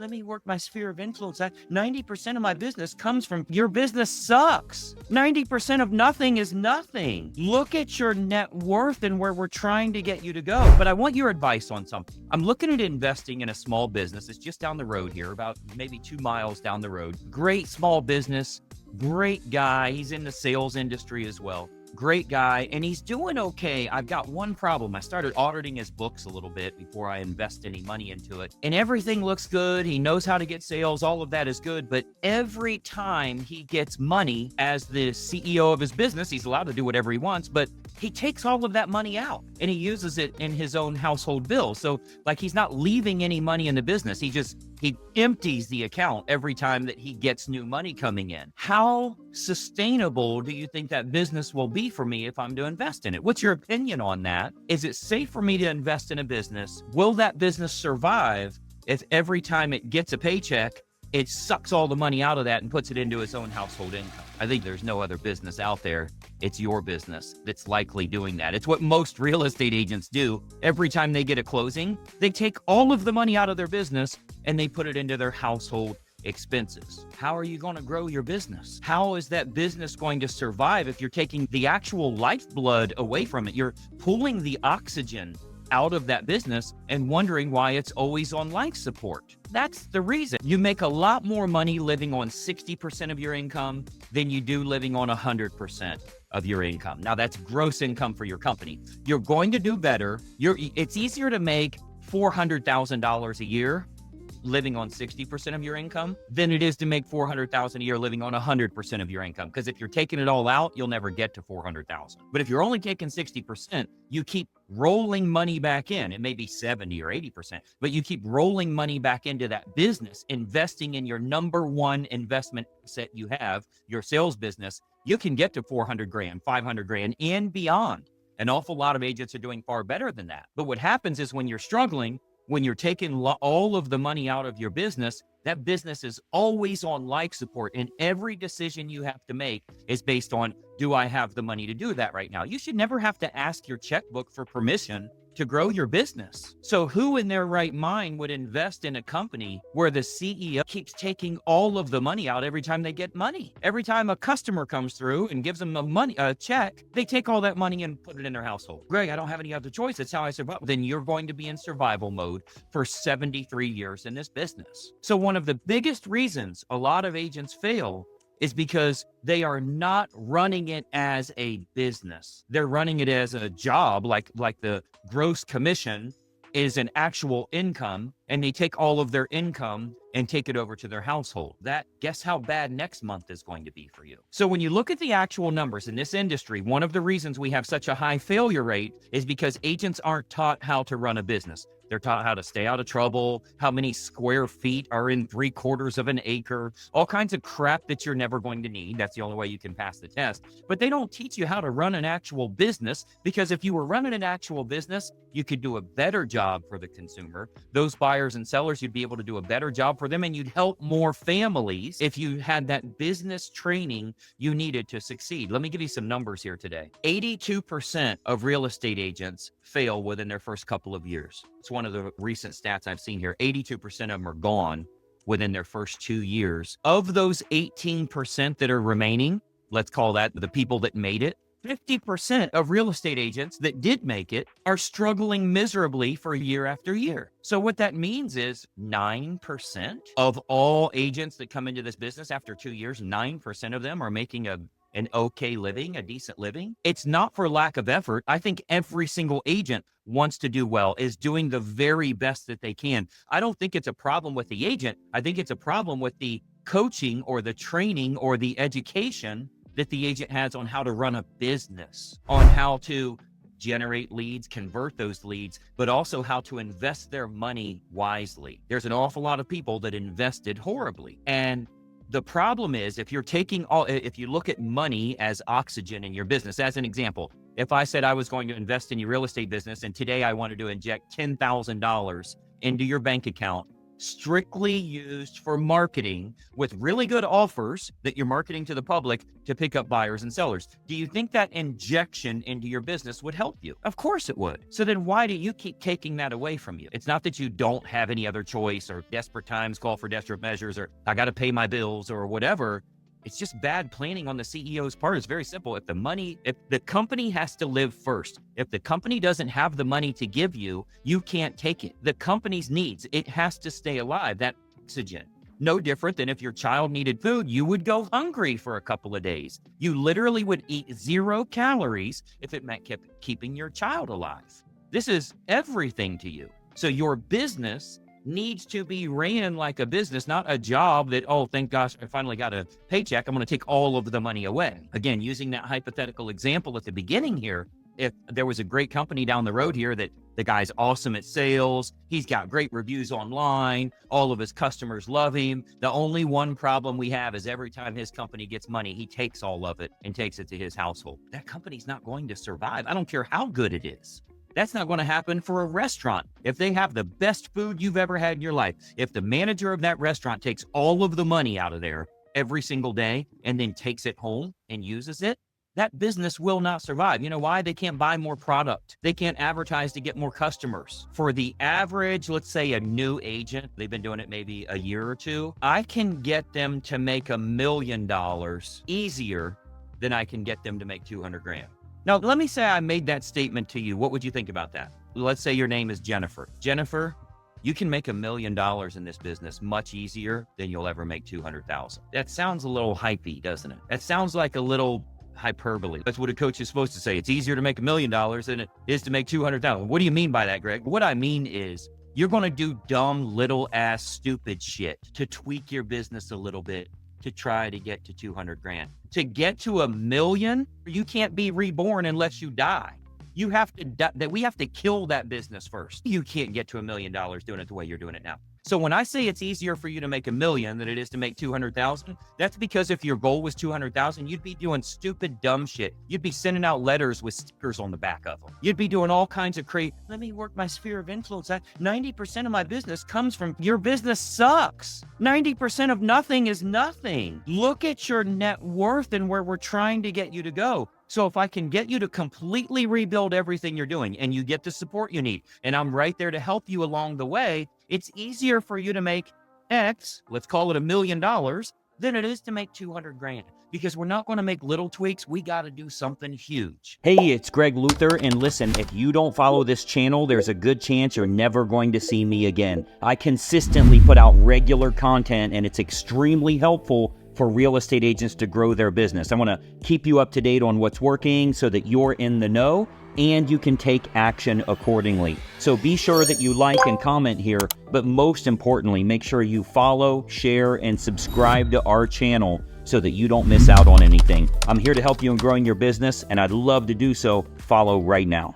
Let me work my sphere of influence. 90% of my business comes from your business sucks. 90% of nothing is nothing. Look at your net worth and where we're trying to get you to go. But I want your advice on something. I'm looking at investing in a small business. It's just down the road here, about maybe 2 miles down the road. Great small business, great guy. He's in the sales industry as well. Great guy, and he's doing okay. I've got one problem. I started auditing his books a little bit before I invest any money into it, and everything looks good. He knows how to get sales. All of that is good, but every time he gets money as the CEO of his business, he's allowed to do whatever he wants, but he takes all of that money out and he uses it in his own household bills. So like he's not leaving any money in the business. He empties the account every time that he gets new money coming in. How sustainable do you think that business will be for me if I'm to invest in it? What's your opinion on that? Is it safe for me to invest in a business? Will that business survive if every time it gets a paycheck, it sucks all the money out of that and puts it into its own household income? I think there's no other business out there. It's your business that's likely doing that. It's what most real estate agents do. Every time they get a closing, they take all of the money out of their business and they put it into their household expenses. How are you going to grow your business? How is that business going to survive if you're taking the actual lifeblood away from it? You're pulling the oxygen out of that business and wondering why it's always on life support. That's the reason. You make a lot more money living on 60% of your income than you do living on 100% of your income. Now that's gross income for your company. You're going to do better. It's easier to make $400,000 a year living on 60% of your income than it is to make $400,000 a year living on 100% of your income. Because if you're taking it all out, you'll never get to $400,000. But if you're only taking 60%, you keep rolling money back in. It may be 70 or 80%, but you keep rolling money back into that business, investing in your number one investment asset you have, your sales business. You can get to 400 grand, 500 grand and beyond. An awful lot of agents are doing far better than that. But what happens is when you're struggling, when you're taking all of the money out of your business, that business is always on life support. And every decision you have to make is based on, do I have the money to do that right now? You should never have to ask your checkbook for permission to grow your business. So who in their right mind would invest in a company where the CEO keeps taking all of the money out every time they get money? Every time a customer comes through and gives them a check, they take all that money and put it in their household. Greg, I don't have any other choice. That's how I survive. Then you're going to be in survival mode for 73 years in this business. So one of the biggest reasons a lot of agents fail is because they are not running it as a business. They're running it as a job, like the gross commission is an actual income, and they take all of their income and take it over to their household. Guess how bad next month is going to be for you. So when you look at the actual numbers in this industry, one of the reasons we have such a high failure rate is because agents aren't taught how to run a business. They're taught how to stay out of trouble, how many square feet are in 3/4 of an acre, all kinds of crap that you're never going to need. That's the only way you can pass the test. But they don't teach you how to run an actual business, because if you were running an actual business, you could do a better job for the consumer. Those buyers and sellers, you'd be able to do a better job for them, and you'd help more families if you had that business training you needed to succeed. Let me give you some numbers here today. 82% of real estate agents fail within their first couple of years. It's one of the recent stats I've seen here. 82% of them are gone within their first 2 years. Of those 18% that are remaining, let's call that the people that made it, 50% of real estate agents that did make it are struggling miserably for year after year. So what that means is 9% of all agents that come into this business after 2 years, 9% of them are making an okay living, a decent living. It's not for lack of effort. I think every single agent wants to do well, is doing the very best that they can. I don't think it's a problem with the agent. I think it's a problem with the coaching or the training or the education that the agent has on how to run a business, on how to generate leads, convert those leads, but also how to invest their money wisely. There's an awful lot of people that invested horribly. And the problem is, if you look at money as oxygen in your business, as an example, if I said I was going to invest in your real estate business and today I wanted to inject $10,000 into your bank account strictly used for marketing with really good offers that you're marketing to the public to pick up buyers and sellers. Do you think that injection into your business would help you? Of course it would. So then why do you keep taking that away from you? It's not that you don't have any other choice or desperate times call for desperate measures or I got to pay my bills or whatever. It's just bad planning on the CEO's part. It's very simple. If the company has to live first, if the company doesn't have the money to give you, you can't take it. The company's needs, it has to stay alive. That oxygen. No different than if your child needed food, you would go hungry for a couple of days. You literally would eat 0 calories if it meant keeping your child alive. This is everything to you. So your business needs to be ran like a business, not a job that, oh, thank gosh, I finally got a paycheck. I'm going to take all of the money away. Again, using that hypothetical example at the beginning here, if there was a great company down the road here that the guy's awesome at sales, he's got great reviews online, all of his customers love him. The only one problem we have is every time his company gets money, he takes all of it and takes it to his household. That company's not going to survive. I don't care how good it is. That's not going to happen for a restaurant. If they have the best food you've ever had in your life, if the manager of that restaurant takes all of the money out of there every single day and then takes it home and uses it, that business will not survive. You know why? They can't buy more product. They can't advertise to get more customers. For the average, let's say a new agent, they've been doing it maybe a year or two, I can get them to make $1 million easier than I can get them to make 200 grand. Now, let me say I made that statement to you. What would you think about that? Let's say your name is Jennifer. Jennifer, you can make $1 million in this business much easier than you'll ever make 200,000. That sounds a little hypey, doesn't it? That sounds like a little hyperbole. That's what a coach is supposed to say. It's easier to make $1 million than it is to make 200,000. What do you mean by that, Greg? What I mean is you're going to do dumb, little ass, stupid shit to tweak your business a little bit to try to get to 200 grand. To get to $1 million, you can't be reborn unless you die. You have to we have to kill that business first. You can't get to $1 million doing it the way you're doing it now. So when I say it's easier for you to make $1 million than it is to make 200,000, that's because if your goal was 200,000, you'd be doing stupid, dumb shit. You'd be sending out letters with stickers on the back of them. You'd be doing all kinds of crazy, let me work my sphere of influence. 90% of my business comes from your business sucks. 90% of nothing is nothing. Look at your net worth and where we're trying to get you to go. So if I can get you to completely rebuild everything you're doing and you get the support you need, and I'm right there to help you along the way, it's easier for you to make X, let's call it $1 million, than it is to make 200 grand. Because we're not going to make little tweaks. We got to do something huge. Hey, it's Greg Luther. And listen, if you don't follow this channel, there's a good chance you're never going to see me again. I consistently put out regular content and it's extremely helpful for real estate agents to grow their business. I want to keep you up to date on what's working so that you're in the know and you can take action accordingly. So be sure that you like and comment here, but most importantly, make sure you follow, share, and subscribe to our channel so that you don't miss out on anything. I'm here to help you in growing your business, and I'd love to do so. Follow right now.